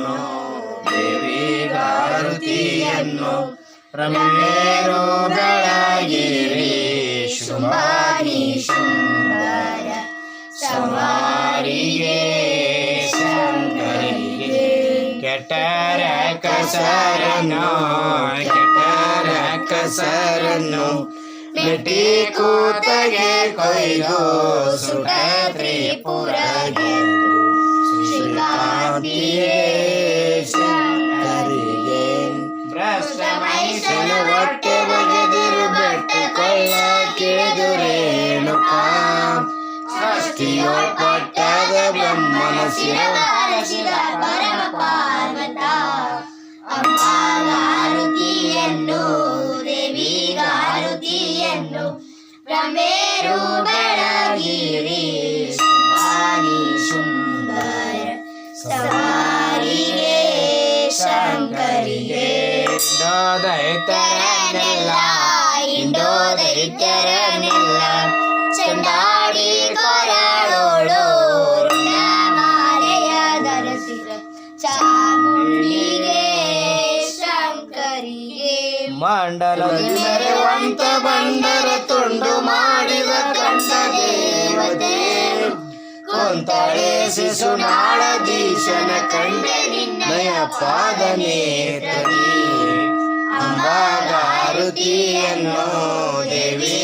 ಗಾರುತಿಯನ್ನು ದೇವಿಗಾರುತಿಯನ್ನು ರಮ್ಯರು ಬೆಳಗಿರಿ ಶುಂಭಾನಿ ಶುಂಭರ ಸಂಹಾರಿಗೆ ಶಂಕರಿಗೆ ಕೆಟ್ಟರ ಕಸರನ್ನು ಮೆಟ್ಟಿ ಕೂತಗೆ ಕೊಯ್ದು ಸುಟ ತ್ರಿಪುರಗೆ ಶ್ರೀಕಾಂತಿಯೇ ಶಂಕರಿಗೆ ಭ್ರಷ್ಟ ಮೈಸನ ಹೊಟ್ಟೆ ಬಗೆದಿರು ಬೆಟ್ಟ ಕೊಳ್ಳಕ್ಕೆ ದುರೇಣುಕ ಷಷ್ಠಿಯೋಳ್ ಪಟ್ಟದ ಬ್ರಹ್ಮನ ಶಿರವಾರಸಿದ ಪರಮ ಪಾರ್ವತ ಅಮ್ಮಗಾರುತಿಯನ್ನು ದೇವಿಗಾರುತಿಯನ್ನು ರಮೇರು ಬೆಳಗಿರಿ ಶುಂಭಾನಿ ಶುಂಭರ ಸವಾರಿಗೆ ಶಂಕರಿಗೆ ಇಂಡೋದೈತ್ಯರನೆಲ್ಲ ಚಂಡಾಡಿ ಕೊರಳೋಳು ಋಣಮಾಲೆಯ ಧರಿಸಿದ ಚಾಮುಂಡಿಗೆ ಶಂಕರಿಗೆ ಮಂಡಲದಿ ಮೆರೆವಂತ ಬಂಡರ ತುಂಡು ಮಾಡಿದ ಕಂಡ ದೇವತೆ ಕೊಂತಳೆ ಶಿಶುನಾಳಧೀಶನ ಕಂಡೆ ನಿನ್ನಯ ಪಾದನೇತರಿ ಅಂಬಾಗಾರುತಿಯನ್ನು ದೇವಿ